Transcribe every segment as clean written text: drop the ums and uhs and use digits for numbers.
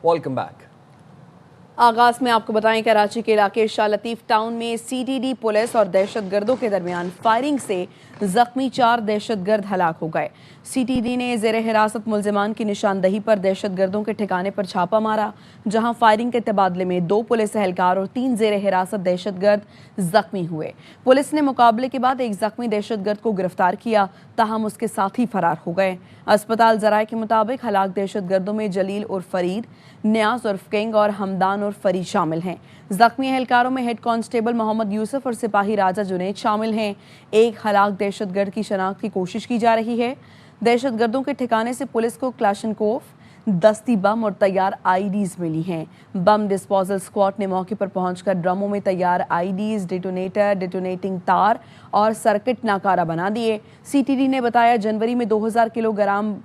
Welcome back. आगाज में आपको बताएं, कराची के इलाके शाह लतीफ टाउन में सीटीडी पुलिस और दहशतगर्दों के दरमियान फायरिंग से जख्मी 4 दहशतगर्द हलाक हो गए। सीटीडी ने जेर हिरासत मुल्जिमान की निशानदही पर दहशतगर्दों के ठिकाने पर छापा मारा, जहां फायरिंग के तबादले में 2 पुलिस एहलकार और 3 जेर हिरासत दहशतगर्द जख्मी हुए। पुलिस ने मुकाबले के बाद एक जख्मी दहशतगर्द को गिरफ्तार किया, ताहम उसके साथी फरार हो गए। अस्पताल जराये के मुताबिक हलाक दहशतगर्दों में जलील उर्फ फरीद, न्याज उर्फ किंग और हमदान उर्फ फरीद शामिल हैं। जख्मी एहलकारों में हेड कांस्टेबल मोहम्मद यूसुफ और सिपाही राजा जुनैद शामिल हैं। एक हलाक दहशतगर्द की शनाख्त की कोशिश की जा रही है। दहशतगर्दों के ठिकाने से पुलिस को क्लाशनकोफ, दस्ती बम और तैयार आईडीज मिली हैं। बम डिस्पोजल स्क्वाड ने मौके पर पहुंचकर ड्रमों में तैयार आईडीज, डिटोनेटर, डिटोनेटिंग तार और सर्किट नाकारा बना दिए। सीटीडी ने बताया, जनवरी में 2000 किलोग्राम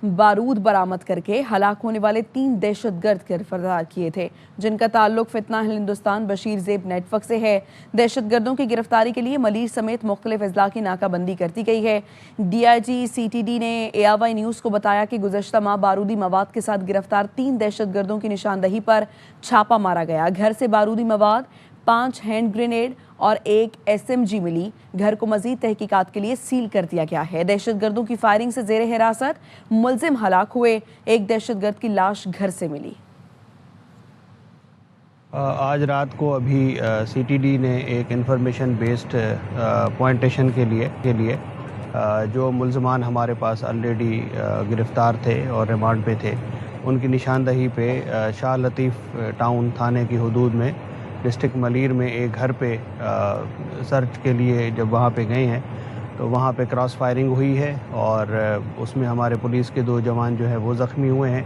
बारूद बरामद करके हलाक होने वाले 3 दहशतगर्द गिरफ्तार किए थे, जिनका ताल्लुक फितना हिंदुस्तान बशीर ज़ेब नेटवर्क से है। दहशतगर्दों की गिरफ्तारी के लिए मलीर समेत मुख्तलिफ अजला की नाकाबंदी करती गई है। डीआईजी सीटीडी ने ARY न्यूज़ को बताया कि गुज़श्ता माह बारूदी मवाद के साथ गिरफ्तार 3 दहशतगर्दों की निशानदही पर छापा मारा गया। घर से बारूदी मवाद, 5 हैंड ग्रेनेड और 1 SMG मिली। घर को मजीद तहकीकात के लिए सील कर दिया गया है। दहशतगर्दों की फायरिंग से जेर हिरासत मुलजिम हलाक हुए। एक दहशतगर्द की लाश घर से मिली। आज रात को अभी सीटीडी ने एक इंफॉर्मेशन बेस्ड पॉइंटेशन के लिए जो मुलजमान हमारे पास ऑलरेडी गिरफ़्तार थे और रिमांड पे थे, उनकी निशानदही पे शाह लतीफ़ टाउन थाने की हदूद में डिस्ट्रिक्ट मलीर में एक घर पे सर्च के लिए जब वहाँ पे गए हैं तो वहाँ पे क्रॉस फायरिंग हुई है और उसमें हमारे पुलिस के 2 जवान जो है वो ज़ख्मी हुए हैं।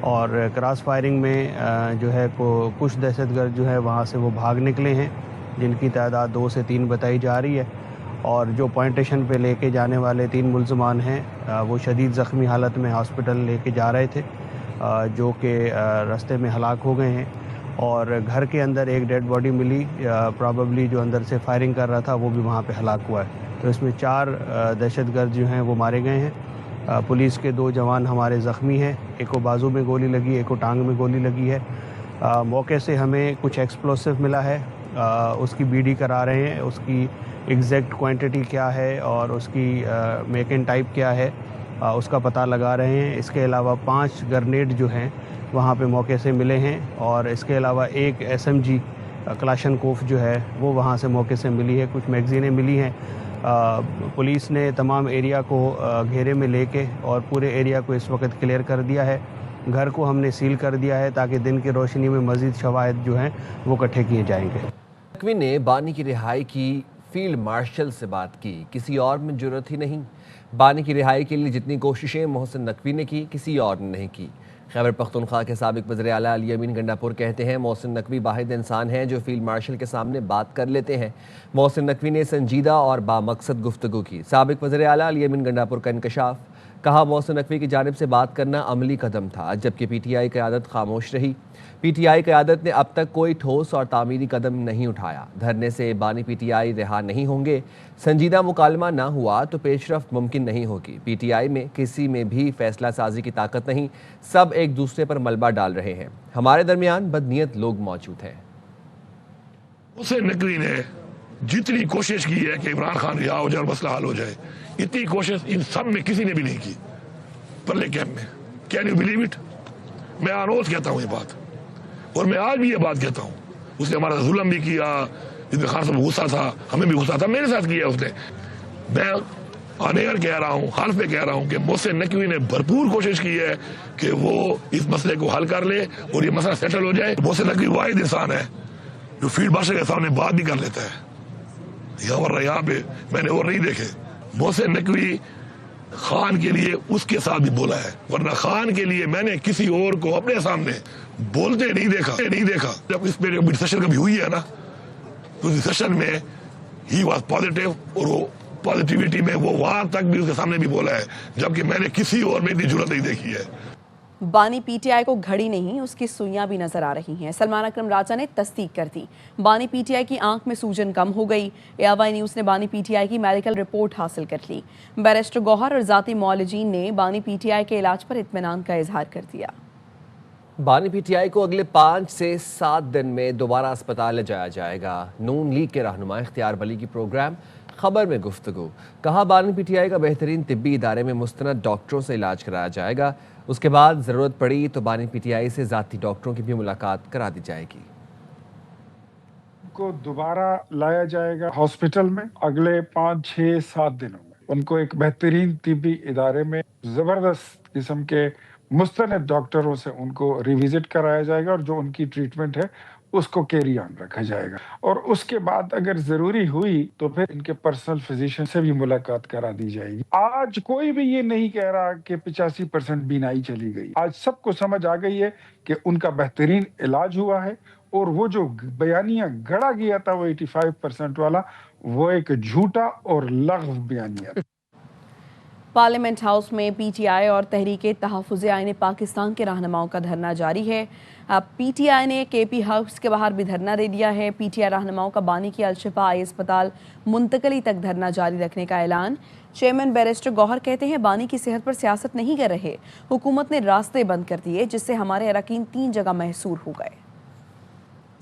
और क्रॉस फायरिंग में जो है कुछ दहशतगर्द जो है वहाँ से वो भाग निकले हैं, जिनकी तादाद 2 से 3 बताई जा रही है। और जो पॉइंटेशन पे लेके जाने वाले 3 मुल्ज़मान हैं वो शदीद ज़ख्मी हालत में हॉस्पिटल लेके जा रहे थे, जो कि रास्ते में हलाक हो गए हैं। और घर के अंदर एक डेड बॉडी मिली, प्रॉबेबली जो अंदर से फायरिंग कर रहा था वो भी वहाँ पे हलाक हुआ है। तो इसमें 4 दहशतगर्द जो हैं वो मारे गए हैं। पुलिस के 2 जवान हमारे ज़ख्मी हैं, एक को बाजू में गोली लगी, एक को टांग में गोली लगी है। मौके से हमें कुछ एक्सप्लोसिव मिला है, उसकी BD करा रहे हैं, उसकी एग्जैक्ट क्वांटिटी क्या है और उसकी मेक एंड टाइप क्या है उसका पता लगा रहे हैं। इसके अलावा 5 ग्रेनेड जो हैं वहाँ पे मौके से मिले हैं और इसके अलावा एक SMG क्लाशनकोफ जो है वो वहाँ से मौके से मिली है। कुछ मैगज़ीनें मिली हैं। पुलिस ने तमाम एरिया को घेरे में लेके और पूरे एरिया को इस वक्त क्लियर कर दिया है। घर को हमने सील कर दिया है ताकि दिन की रोशनी में मज़ीद शवाहिद जो हैं वो इकट्ठे किए जाएंगे। नकवी ने बानी की रिहाई की फील्ड मार्शल से बात की, किसी और में जरूरत ही नहीं। बानी की रिहाई के लिए जितनी कोशिशें मोहसिन नकवी ने की, किसी और ने नहीं की। खैबर पख्तूनख्वा के साबिक वज़ीर आला अली अमीन गंडापुर कहते हैं, मोहसिन नकवी वाहिद इंसान हैं जो फील्ड मार्शल के सामने बात कर लेते हैं। मोहसिन नकवी ने संजीदा और बामकसद गुफ्तगू की। साबिक वज़ीर आला अली अमीन गंडापुर का इंकशाफ, कहा मोहसिन नकवी की जानिब से बात करना अमली कदम था, जबकि PTI क़यादत खामोश रही। PTI क़यादत ने अब तक कोई ठोस और तामीरी कदम नहीं उठाया। धरने से बानी PTI रिहा नहीं होंगे। संजीदा मुकालमा ना हुआ तो पेशरफ्त मुमकिन नहीं होगी। PTI में किसी में भी फैसला साजी की ताकत नहीं, सब एक दूसरे पर मलबा डाल रहे हैं। हमारे दरमियान बदनीयत लोग मौजूद हैं। मोहसिन नकवी ने जितनी कोशिश की है कि इमरान खान रिहा हो जाए और मसला हल हो जाए, इतनी कोशिश इन सब में किसी ने भी नहीं की। परले कैंप में, कैन यू बिलीव इट? मैं रोज कहता हूँ ये बात और मैं आज भी ये बात कहता हूँ। उसने हमारा जुल्म भी किया, जिसमें खान साहब गुस्सा था, हमें भी गुस्सा था, मेरे साथ किया उसने। मैं ऑन-एयर कह रहा हूँ, हाल पे कह रहा हूँ कि मोहसिन नकवी ने भरपूर कोशिश की है कि वो इस मसले को हल कर ले और ये मसला सेटल हो जाए। मोहसिन नकवी वाहिद इंसान है जो फील्ड मार्शल के सामने बात भी कर लेता है। यहाँ पे मैंने और नहीं देखे। मोहसिन नकवी खान के लिए उसके साथ भी बोला है, वरना खान के लिए मैंने किसी और को अपने सामने बोलते नहीं देखा। जब इस पे डिस्कशन कभी हुई है ना, तो डिस्कशन में ही वाज पॉजिटिव और वो पॉजिटिविटी में वो वहां तक भी उसके सामने भी बोला है, जबकि मैंने किसी और में इतनी जरूरत नहीं देखी है। बानी PTI को घड़ी नहीं, उसकी सुइयां भी नजर आ रही हैं। सलमान अकरम राजा ने तस्दीक कर दी, बानी PTI की आंख में सूजन कम हो गई। ARY न्यूज़ ने बानी PTI की मेडिकल रिपोर्ट हासिल कर ली। बैरिस्टर गौहर और जाती मौलजीन ने बानी PTI के इलाज पर इत्मीनान का इजहार कर दिया। बानी पीटीआई को अगले 5 से 7 दिन में दोबारा अस्पताल ले जाया जाएगा। नून लीग के रहनुमा इख्तियार वली की प्रोग्राम खबर में गुफ्तगू। कहा बानी पीटीआई का बेहतरीन तिब्बी इदारे में मुस्तनद डॉक्टरों से इलाज कराया जाएगा। उसके बाद ज़रूरत पड़ी तो बानी पीटीआई से ज़ाती डॉक्टरों की भी मुलाकात करा दी जाएगी। को दोबारा लाया जाएगा हॉस्पिटल में अगले 5, 6, 7 दिनों में। उनको एक बेहतरीन तिब्बी इदारे में जबरदस्त किस्म के मुस्तनद डॉक्टरों से उनको रिविजिट कराया जाएगा और जो उनकी ट्रीटमेंट है उसको कैरी ऑन रखा जाएगा। और उसके बाद अगर जरूरी हुई तो फिर इनके पर्सनल फिजिशियन से भी मुलाकात करा दी जाएगी। आज कोई भी ये नहीं कह रहा कि 85% बीनाई चली गई। आज सबको समझ आ गई है कि उनका बेहतरीन इलाज हुआ है और वो जो बयानिया गढ़ा गया था वो 85% वाला, वो एक झूठा और लग़्व बयानिया। पार्लियामेंट हाउस में पीटीआई और तहरीके तहफ़्फ़ुज़ आईन पाकिस्तान के रहनुमाओं का धरना जारी है। अब पीटीआई ने केपी हाउस के बाहर भी धरना दे दिया है। पीटीआई रहनुमाओं का बानी की अलशिफा आई अस्पताल मुंतकली तक धरना जारी रखने का ऐलान। चेयरमैन बैरिस्टर गौहर कहते हैं बानी की सेहत पर सियासत नहीं कर रहे, हुकूमत ने रास्ते बंद कर दिए जिससे हमारे अरकान 3 जगह महसूर हो गए।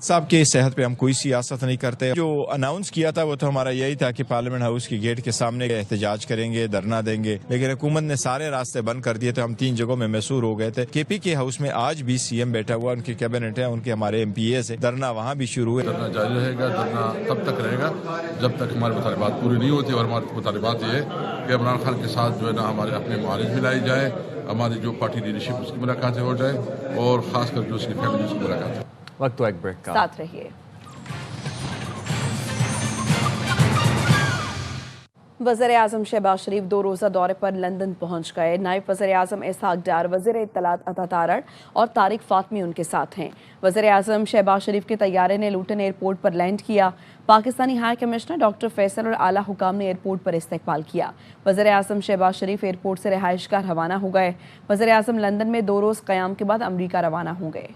साहब की सेहत पे हम कोई सियासत नहीं करते। जो अनाउंस किया था वो तो हमारा यही था कि पार्लियामेंट हाउस की गेट के सामने एहतजाज करेंगे, धरना देंगे, लेकिन हुकूमत ने सारे रास्ते बंद कर दिए तो हम 3 जगहों में महसूर हो गए थे। केपी के हाउस में आज भी सीएम बैठा हुआ, उनकी कैबिनेट है, उनके हमारे एमपीए से धरना वहाँ भी शुरू है। धरना जारी रहेगा। धरना तब तक रहेगा जब तक हमारे मुतालिबात पूरी नहीं होती। और हमारे मुतालिबात ये है कि इमरान खान के साथ जो है ना हमारे अपने मुआलिज मिलाई जाए, हमारी जो पार्टी लीडरशिप उसकी मुलाकातें हो जाए और खासकर जो उसकी फैमिली उसकी मुलाकात। वक्त तो एक ब्रेक का। साथ रहिए। वज़ीर आज़म शहबाज शरीफ 2 रोज़ा दौरे पर लंदन पहुंच गए। नायब वज़ीर आज़म इसहाक डार, वज़ीर इत्तलात अता तारड़ और तारिक फातमी उनके साथ हैं। वज़ीर आज़म शहबाज शरीफ के तैयारे ने लूटन एयरपोर्ट पर लैंड किया। Pakistani high commissioner doctor Faisal और आला हुकाम ने एयरपोर्ट पर इस्तकबाल किया। वज़ीर आज़म शहबाज शरीफ एयरपोर्ट से रिहाइशगाह रवाना हो गए। वज़ीर आज़म लंदन में 2 रोज़ क़याम के बाद अमरीका रवाना हो गए।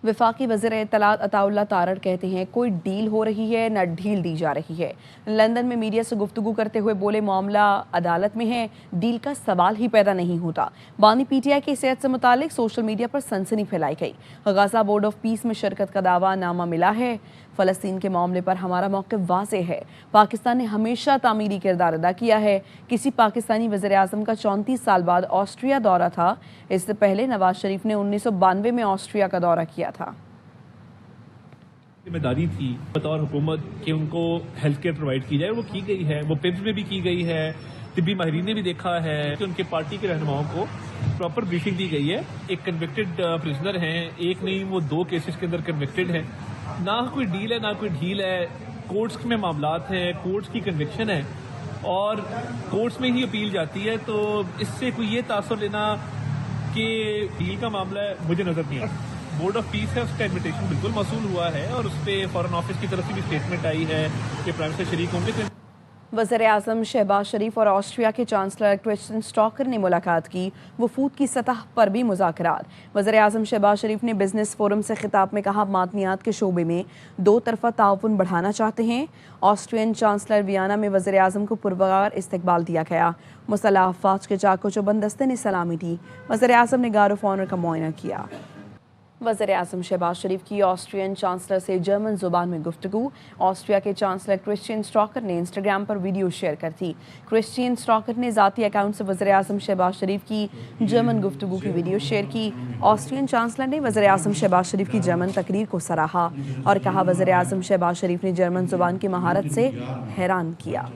वफाकी वज़ीर इत्तलात अताउल्लाह तारड़ कहते हैं कोई डील हो रही है न ढील दी जा रही है। लंदन में मीडिया से गुफ्तगू करते हुए बोले मामला अदालत में है, डील का सवाल ही पैदा नहीं होता। बानी पीटीआई की सेहत से मुतालिक सोशल मीडिया पर सनसनी फैलाई गई। गजा बोर्ड ऑफ पीस में शिरकत का दावा नामा मिला है। फ़लस्तीन के मामले पर हमारा मौक़िफ़ वाज़ेह है। पाकिस्तान ने हमेशा तामीरी किरदार अदा किया है। किसी पाकिस्तानी वज़ीर आज़म का 34 साल बाद ऑस्ट्रिया दौरा था। इससे पहले नवाज शरीफ ने 1992 में ऑस्ट्रिया का दौरा किया था। जिम्मेदारी थी बतौर हुकूमत कि उनको हेल्थ केयर प्रोवाइड की जाए, वो की गई है। वो पिम्स में भी की गई है। तिब्बी माहिरीन ने भी देखा है कि उनके पार्टी के रहनुमाओं को प्रॉपर ब्रीफिंग दी गई है। एक कन्विक्टेड प्रिजनर हैं, एक नहीं वो 2 केसेस के अंदर कन्विक्टेड हैं। ना कोई डील है ना कोई ढील है। कोर्ट्स में मामलात हैं, कोर्ट्स की कन्विक्शन है और कोर्ट्स में ही अपील जाती है। तो इससे कोई ये तासुर लेना कि डील का मामला है, मुझे नजर नहीं आता। बोर्ड ऑफ पीस है, उसका इन्विटेशन बिल्कुल मौसूल हुआ है और उस पर फॉरेन ऑफिस की तरफ से भी स्टेटमेंट आई है कि प्राइम मिनिस्टर शरीक होंगे। वज़ीर आज़म शहबाज शरीफ और ऑस्ट्रिया के चांसलर क्रिस्टियन स्टॉकर ने मुलाकात की। वफूद की सतह पर भी मुज़ाकरात। वज़ीर आज़म शहबाज शरीफ ने बिजनेस फोरम से खिताब में कहा मादनियात के शोबे में 2 तरफ़ा ताउन बढ़ाना चाहते हैं। ऑस्ट्रियन चांसलर वियना में वज़ीर आज़म को पुरवकार इस्तकबाल दिया गया। मुसल्लह अफ़वाज के चाको चौबंद दस्ते ने सलामी दी। वज़ीर आज़म ने गार्ड ऑफ ऑनर का मुआयना किया। वज़ीर आज़म शहबाज शरीफ की ऑस्ट्रियन चांसलर से जर्मन ज़ुबान में गुफ्तगू। ऑस्ट्रिया के चांसलर क्रिस्टियन स्टॉकर ने इंस्टाग्राम पर वीडियो शेयर कर दी। क्रिस्टियन स्टॉकर ने ज़ाती अकाउंट से वज़ीर आज़म शहबाज शरीफ की जर्मन गुफ्तगू की वीडियो शेयर की। ऑस्ट्रियन चांसलर ने वज़ीर आज़म शहबाज शरीफ की जर्मन तकरीर को सराहा और कहा वज़ीर आज़म शहबाज शरीफ ने जर्मन ज़ुबान की महारत से हैरान किया।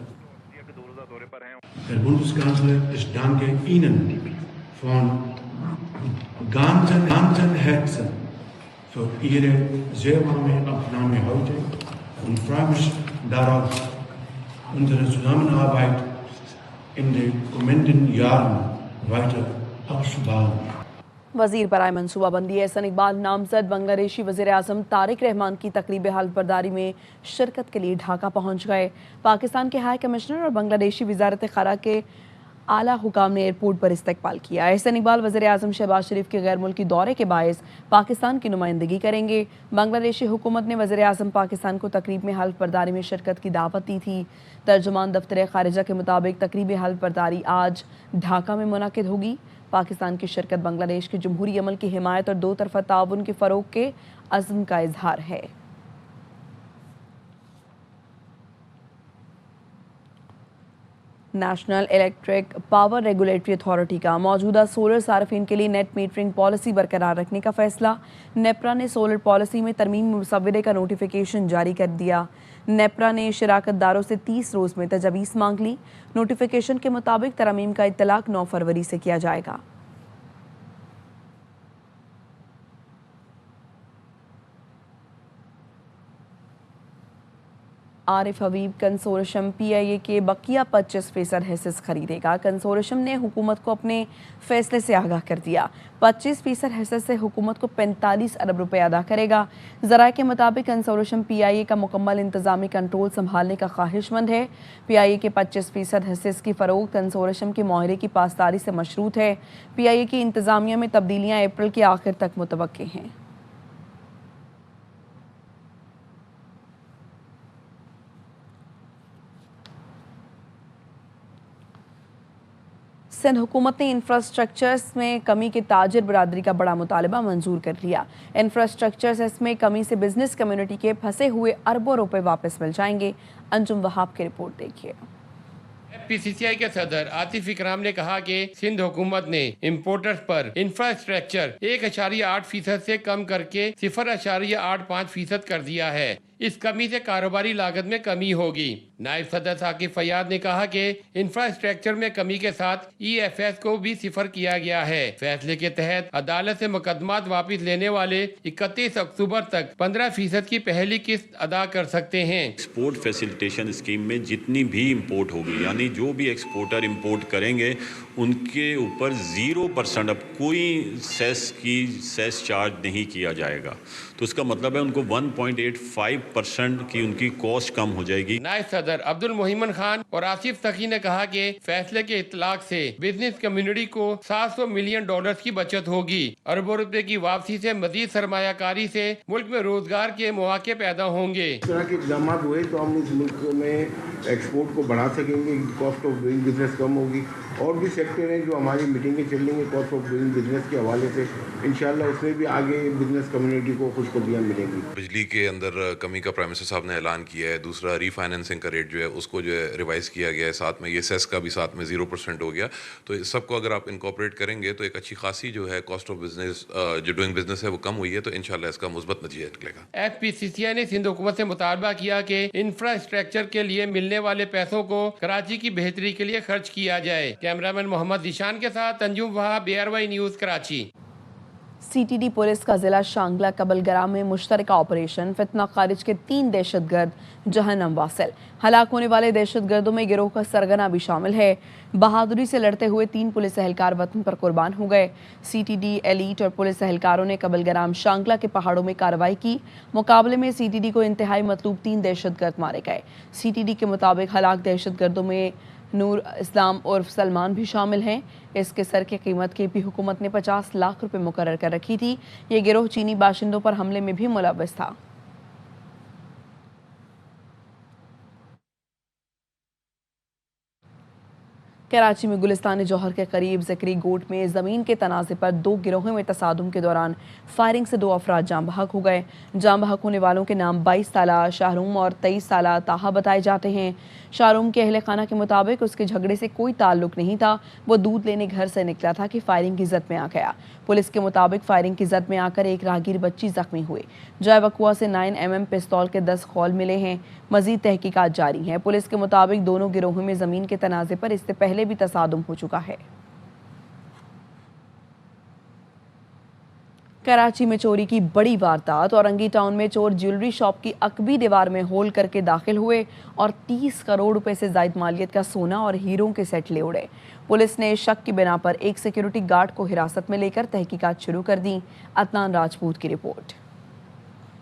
ganzen Herzen für Ihre sehr warme Aufnahme heute und freue mich darauf, unsere Zusammenarbeit in den kommenden Jahren weiter auszubauen. वज़ीर बराए मनसूबाबंदी एहसन इकबाल नामजद बांग्लादेशी वज़ीर आज़म तारिक रहमान की तकरीब हल्फबरदारी में शिरकत के लिए ढाका पहुँच गए। पाकिस्तान के हाई कमिश्नर और बांग्लादेशी वज़ारत ख़ारा के आला हुकाम ने एयरपोर्ट पर इस्तकबाल किया। एहसन इकबाल वज़ीर आज़म शहबाज शरीफ के गैर मुल्की दौरे के बायस पाकिस्तान की नुमाइंदगी करेंगे। बांग्लादेशी हुकूमत ने वज़ीर आज़म पाकिस्तान को तकरीब में हल्फ बर्दारी में शिरकत की दावत दी थी। तर्जुमान दफ्तर खारिजा के मुताबिक तकरीब हल्फ बर्दारी आज ढाका में मुनाकिद होगी। पाकिस्तान की शिरकत बांग्लादेश के जमहूरी अमल की हिमायत और दो तरफा ताउन के फ़रोग के अज़्म का इजहार है। National electric power regulatory authority का मौजूदा सोलर सार्फिन के लिए नेट मीटरिंग पॉलिसी बरकरार रखने का फैसला। नेपरा ने सोलर पॉलिसी में तरमीम मुसव्वदे का नोटिफिकेशन जारी कर दिया। नेपरा ने शराकतदारों से 30 रोज़ में तजवीज़ मांग ली। नोटिफिकेशन के मुताबिक तरमीम का इत्तलाक 9 फरवरी से किया जाएगा। आरिफ हबीब कंसोर्शियम PIA के बकिया 25% हिस्से खरीदेगा। कंसोर्शियम ने हुकूमत को अपने फैसले से आगाह कर दिया। 25% हिस्से से हुकूमत को 45 अरब रुपए अदा करेगा। ज़राए के मुताबिक कंसोर्शियम PIA का मुकम्मल इंतजामी कंट्रोल संभालने का ख्वाहिशमंद है। PIA के 25% हिस्से की फ़रोग कंसोर्शियम के माहरे की पासदारी से मशरूत है। PIA की इंतजामिया में तब्दीलियाँ अप्रैल के आखिर तक मुतवक्के हैं। सिंध हुकूमत ने इंफ्रास्ट्रक्चर्स में कमी के ताजिर बरादरी का बड़ा मुतालबा मंजूर कर लिया। इंफ्रास्ट्रक्चर्स में कमी से बिजनेस कम्युनिटी के फंसे हुए अरबों रुपए वापस मिल जाएंगे। अंजुम वहाब की रिपोर्ट देखिए। PCCI के सदर आतिफ इकराम ने कहा कि सिंध हुकूमत ने इम्पोर्टर्स पर इंफ्रास्ट्रक्चर 1.8% से कम करके 0.85% कर दिया है। इस कमी से कारोबारी लागत में कमी होगी। नायब सदर साकिब फयाद ने कहा कि इंफ्रास्ट्रक्चर में कमी के साथ EFS को भी 0 किया गया है। फैसले के तहत अदालत से मुकदमात वापस लेने वाले 31 अक्टूबर तक 15% की पहली किस्त अदा कर सकते हैं। एक्सपोर्ट फैसिलिटेशन स्कीम में जितनी भी इम्पोर्ट होगी, यानी जो भी एक्सपोर्टर इम्पोर्ट करेंगे उनके ऊपर 0% अब कोई सेस चार्ज नहीं किया जाएगा। तो इसका मतलब है उनको 1.85% की उनकी कॉस्ट कम हो जाएगी। नायब सदर अब्दुल मोहिमन खान और आसिफ सखी ने कहा कि फैसले के इतलाक से बिजनेस कम्युनिटी को $700 मिलियन की बचत होगी। अरबों रुपए की वापसी से मजीद सरमायाकारी से मुल्क में रोजगार के मौके पैदा होंगे। इस तरह के इक़दाम हुए तो हम इस मुल्क में एक्सपोर्ट को बढ़ा सकेंगे, कॉस्ट ऑफ डूइंग बिजनेस कम होगी। और भी सेक्टर हैं जो हमारी मीटिंगें चल रही हैं कॉस्ट ऑफ डूइंग बिजनेस के हवाले से, इंशाल्लाह उसमें भी आगे बिजनेस कम्युनिटी को खुशखबरियाँ मिलेंगी। बिजली के अंदर कमी का प्राइम मिनिस्टर साहब ने ऐलान किया है। दूसरा रीफाइनेंसिंग का रेट जो है उसको जो है रिवाइज किया गया है। साथ में ये सेस का भी साथ में 0% हो गया। तो इस सबको अगर आप इनकॉर्पोरेट करेंगे तो एक अच्छी खासी जो है कॉस्ट ऑफ बिजनेस जो डूइंग बिजनेस है वो कम हुई है। तो इंशाल्लाह इसका मुस्बत नतीजा निकलेगा। FPCCI ने सिंध हुकूमत से मुतालबा किया कि इंफ्रास्ट्रक्चर के लिए मिलने वाले पैसों को कराची की बेहतरी के लिए खर्च किया जाए। कैमरामैन मोहम्मद दिशान के साथ Anjum Wahab, BRY news, Karachi. CTD police का जिला शांगला कबलगराम में मुश्तरका ऑपरेशन। फितना खारिज के 3 दहशतगर्द जहन्नम वासिल। हलाक होने वाले दहशतगर्दों में गिरोह का सरगना भी शामिल है। बहादुरी से लड़ते हुए 3 पुलिस एहलकार वतन पर कुर्बान हो गए। CTD एलीट और पुलिस एहलकारों ने कबलगराम शांगला के पहाड़ों में कार्रवाई की। मुकाबले में CTD को इंतहाई मतलूब 3 दहशतगर्द मारे गए। CTD के मुताबिक हलाक दहशतगर्दों में नूर इस्लाम उर्फ सलमान भी शामिल हैं। इसके सर की कीमत के भी हुकूमत ने 50 लाख रुपए मुकर्रर कर रखी थी। ये गिरोह चीनी बाशिंदों पर हमले में भी मुलव्वस था। कराची में गुलिस्तान जौहर के करीब ज़िक्री गोट में ज़मीन के तनाज़े पर 2 गिरोहों में तसादुम के दौरान फायरिंग से 2 अफराद जाम बहक हो गए। जाम बहक होने वालों के नाम 22 साला शाहरूम और 23 साला ताहा बताए जाते हैं। शाहरूम के अहले खाना के मुताबिक उसके झगड़े से कोई ताल्लुक नहीं था। वो दूध लेने घर से निकला था कि फायरिंग की जद में आ गया। पुलिस के मुताबिक फायरिंग की जद में आकर एक राहगीर बच्ची जख्मी हुई। जाय बकुआ से 9mm पिस्तौल के 10 खौल मिले हैं। मजीद तहकीकात जारी हैं। पुलिस के मुताबिक दोनों गिरोहों में ज़मीन के तनाज़े पर इससे पहले भी तसादुम हो चुका है। कराची में चोरी की बड़ी वारदात। औरंगी टाउन में चोर ज्वेलरी शॉप की अकबी दीवार में होल करके दाखिल हुए और 30 करोड़ रुपए से जायद मालियत का सोना और हीरों के सेट ले उड़े। पुलिस ने शक की बिना पर एक सिक्योरिटी गार्ड को हिरासत में लेकर तहकीकात शुरू कर दी। अदनान राजपूत की रिपोर्ट।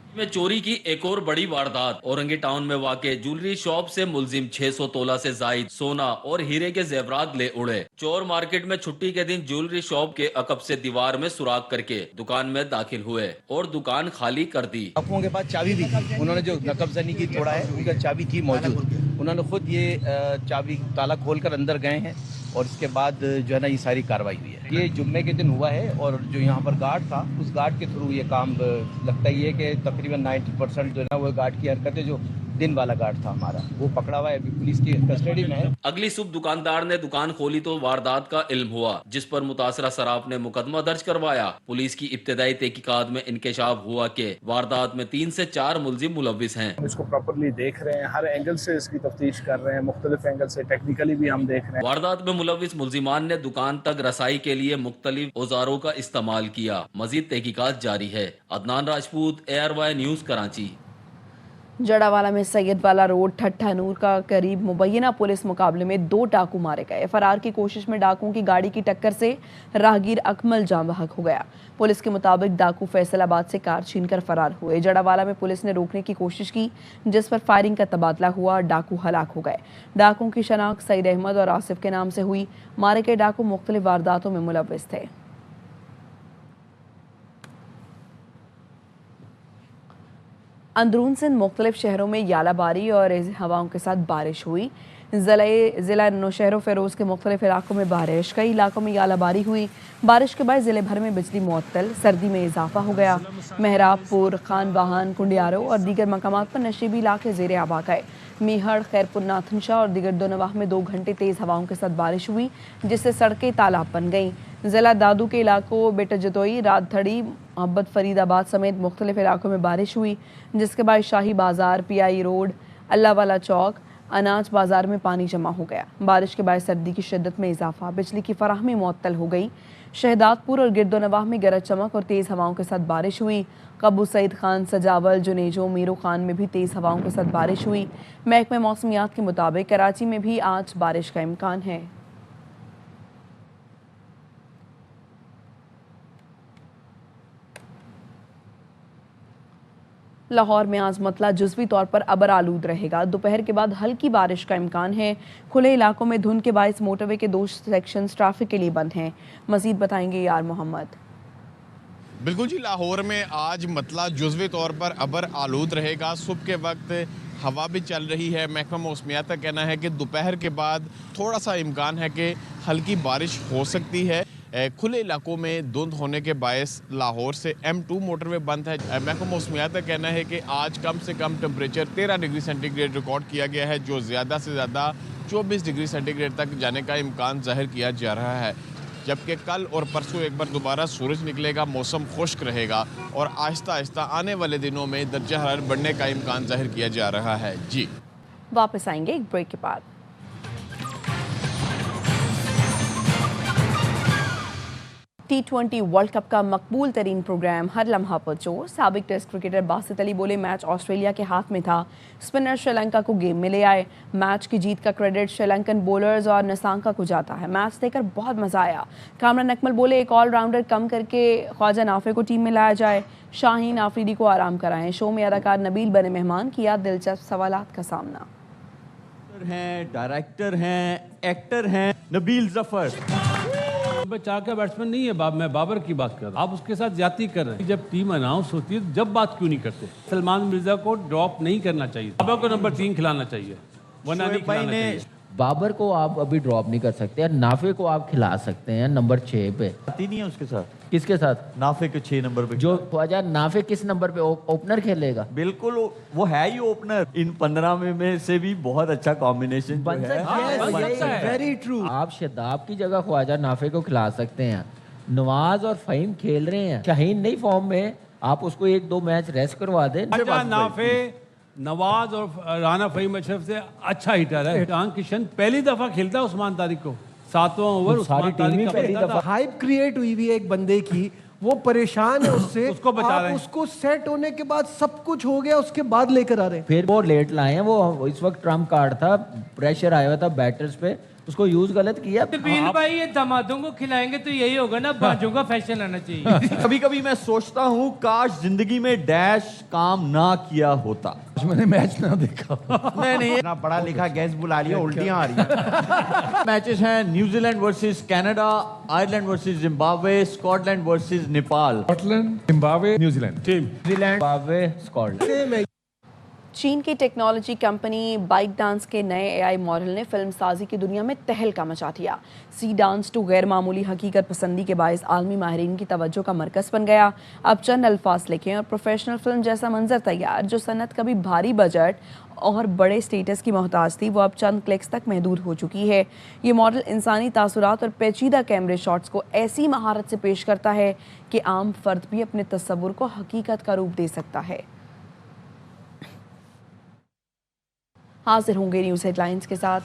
में चोरी की एक और बड़ी वारदात। औरंगी टाउन में वाक़े ज्वेलरी शॉप से मुलजिम 600 तोला से जायद सोना और हीरे के जेवरात ले उड़े। चोर मार्केट में छुट्टी के दिन ज्वेलरी शॉप के अकब से दीवार में सुराख करके दुकान में दाखिल हुए और दुकान खाली कर दी। अफवाहों के बाद चाबी भी थी, उन्होंने जो नकबजनी की तोड़ा है उनका चाबी थी मौजूद, उन्होंने खुद ये चाबी ताला खोलकर अंदर गए हैं और इसके बाद जो है ना ये सारी कार्रवाई हुई है। ये जुम्मे के दिन हुआ है और जो यहाँ पर गार्ड था उस गार्ड के थ्रू ये काम लगता ही है कि तकरीबन 90% जो है ना वो गार्ड की हरकतें जो दिन वाला गार्ड था हमारा वो पकड़ा हुआ है, अभी पुलिस की कस्टडी में है। अगली सुबह दुकानदार ने दुकान खोली तो वारदात का इल्म हुआ, जिस पर मुतासरा सराफ ने मुकदमा दर्ज करवाया। पुलिस की इब्तदाई तहकीकात में इंकशाफ हुआ कि वारदात में 3 से 4 मुलजिम मुलविस हैं। इसको प्रॉपरली देख रहे हैं, हर एंगल से इसकी तफ्तीश कर रहे हैं, मुख्तलिफ एंगल से टेक्निकली भी हम देख रहे हैं। वारदात में मुलविस मुलजिमान ने दुकान तक रसाई के लिए मुख्तलिफ औजारों का इस्तेमाल किया। मजीद तहकीकात जारी है। Adnan Rajput, ARY news, Karachi. जड़ावाला में सैयदवाला रोड ठट्ठा नूर का करीब मुबैना पुलिस मुकाबले में 2 डाकू मारे गए। फरार की कोशिश में डाकुओं की गाड़ी की टक्कर से राहगीर अकमल जाम बहक हो गया। पुलिस के मुताबिक डाकू फैसलाबाद से कार छीनकर फरार हुए। जड़ावाला में पुलिस ने रोकने की कोशिश की, जिस पर फायरिंग का तबादला हुआ। डाकू हलाक हो गए। डाकुओं की शनाख्त सईद अहमद और आसिफ के नाम से हुई। मारे गए डाकू मुख्तलिफ वारदातों में मुलव्विस थे। अंदरून सिंध मुख्तलिफ शहरों में यालाबारी और हवाओं के साथ बारिश हुई। ज़िला नौशहर फ़िरोज़ के मुख्तलिफ इलाकों में बारिश, कई इलाकों में यालाबारी हुई। बारिश के बाद ज़िले भर में बिजली मुअत्तल, सर्दी में इजाफा हो गया। मेहराबपुर, खान वाहन, कुंडियारो और दीगर मकामात पर नशीबी इलाके ज़ेर आबा गए। मीहड़, खैरपुर, नाथनशाह और दीगर 2 नवाह में 2 घंटे तेज़ हवाओं के साथ बारिश हुई, जिससे सड़कें तालाब बन गईं। ज़िला दादू के इलाकों बेटा जतोई, रातथड़ी, मोहब्बत फरीदाबाद समेत मुख्तलिफ इलाकों में बारिश हुई, जिसके बाद शाही बाजार, PI रोड, अल्लाह वाला चौक, अनाज बाजार में पानी जमा हो गया। बारिश के बाद सर्दी की शिद्दत में इजाफा, बिजली की फराहमी मुअत्तल हो गई। शहदादपुर और गिरदो नवाह में गरज चमक और तेज़ हवाओं के साथ बारिश हुई। कबू सईद खान, सजावल, जुनेजो, मीरू खान में भी तेज़ हवाओं के साथ बारिश हुई। महकमे मौसमियात के मुताबिक कराची में भी आज बारिश का इम्कान है। लाहौर में आज मतला जुज़वी तौर पर अबर आलूद रहेगा। दोपहर के बाद हल्की बारिश का इम्कान है। खुले इलाकों में धुंध के बायस मोटरवे के 2 सेक्शंस ट्रैफिक के लिए बंद हैं। मजीद बताएंगे यार मोहम्मद। बिल्कुल जी, लाहौर में आज मतला जुज़वी तौर पर अबर आलूद रहेगा। सुबह के वक्त हवा भी चल रही है। महकमा मौसमियात का कहना है कि दोपहर के बाद थोड़ा सा इम्कान है कि हल्की बारिश हो सकती है। खुले इलाकों में धुंध होने के बायस लाहौर से M2 मोटरवे बंद है। महकमा मौसमियात का कहना है कि आज कम से कम टेम्परेचर 13 डिग्री सेंटीग्रेड रिकॉर्ड किया गया है, जो ज़्यादा से ज़्यादा 24 डिग्री सेंटीग्रेड तक जाने का इम्कान जाहिर किया जा रहा है। जबकि कल और परसों एक बार दोबारा सूरज निकलेगा, मौसम खुश्क रहेगा और आहिस्ता आहिस्ता आने वाले दिनों में दर्जा हरारत बढ़ने का इम्कान जाहिर किया जा रहा है। जी, वापस आएंगे एक ब्रेक के बाद। T20 वर्ल्ड कप का मकबूल तरीन प्रोग्राम हर लम्हा पर जोर। साबिक टेस्ट क्रिकेटर बासित अली बोले मैच ऑस्ट्रेलिया के हाथ में था, स्पिनर श्रीलंका को गेम में ले आए। मैच की जीत का क्रेडिट श्रीलंकन बॉलर्स और नसांका को जाता है। मैच देखकर बहुत मजा आया। कामरान अकमल बोले एक ऑलराउंडर कम करके ख्वाजा नाफे को टीम में लाया जाए, शाहीन आफरीदी को आराम कराएं। शो में अदाकार नबील बने मेहमान, किया दिलचस्प सवालात का सामना। डायरेक्टर हैं, एक्टर हैं नबील जफर। चार का बैट्समैन नहीं है, मैं बाबर की बात कर रहा हूँ। आप उसके साथ ज्यादती कर रहे हैं। जब टीम अनाउंस होती है जब बात क्यों नहीं करते? सलमान मिर्जा को ड्रॉप नहीं करना चाहिए, बाबर को नंबर 3 खिलाना चाहिए, वरना नहीं खिलाना चाहिए। बाबर को आप अभी ड्रॉप नहीं कर सकते, नाफे को आप खिला सकते हैं नंबर 6 पे। आती नहीं है उसके साथ। किसके साथ? नाफे के 6 नंबर पे। जो ख्वाजा नाफे किस नंबर पे ओपनर खेलेगा? बिल्कुल, वो है ही ओपनर। इन 15 में से भी बहुत अच्छा कॉम्बिनेशन बन सकता है। Very true. आप शदाब की जगह ख्वाजा नाफे को खिला सकते हैं। नवाज और फहीम खेल रहे हैं, शाहीन नहीं फॉर्म में, आप उसको 1-2 मैच रेस्ट करवा दें। नाफे, नवाज और राना फहीम अशरफ से अच्छा हिटर है। ईशान किशन पहली दफा खेलता है उस्मान तारिक को, 7वां ओवर उस्मान तारिक का पहली दफा। हाइप क्रिएट हुई है एक बंदे की, वो परेशान है उससे, उसको बचा रहे हैं। उसको सेट होने के बाद सब कुछ हो गया, उसके बाद लेकर आ रहे हैं। फिर वो लेट लाए हैं। वो इस वक्त ट्रम्प कार्ड था, प्रेशर आया हुआ था बैटर्स पे, उसको यूज गलत किया। बीन भाई ये दामादों को खिलाएंगे तो यही होगा ना, बाजों का फैशन आना चाहिए। कभी कभी मैं सोचता हूँ काश जिंदगी में डैश काम ना किया होता। मैंने मैच ना देखा। नहीं इतना पढ़ा लिखा गैस बुला लिया, उल्टियां आ रही हैं। मैचेस हैं New Zealand versus Canada, Ireland versus Zimbabwe, Scotland versus Nepal. Scotland, Zimbabwe, New Zealand. Zimbabwe, Scotland. चीन की टेक्नोलॉजी कंपनी बाइक डांस के नए एआई मॉडल ने फिल्म साजी की दुनिया में तहलका मचा दिया। सी डांस 2 गैर मामूली हकीकत पसंदी के बायस आलमी माहिरीन की तवज्जो का मरकज़ बन गया। अब चंद अल्फाज लिखें और प्रोफेशनल फिल्म जैसा मंजर तैयार। जो सनत कभी भारी बजट और बड़े स्टेटस की मोहताज थी, वो अब चंद क्लिक्स तक महदूद हो चुकी है। ये मॉडल इंसानी तासुरात और पेचीदा कैमरे शॉट्स को ऐसी महारत से पेश करता है कि आम फर्द भी अपने तस्वुर को हकीकत का रूप दे सकता है। हाजिर होंगे न्यूज़ हेडलाइंस के साथ।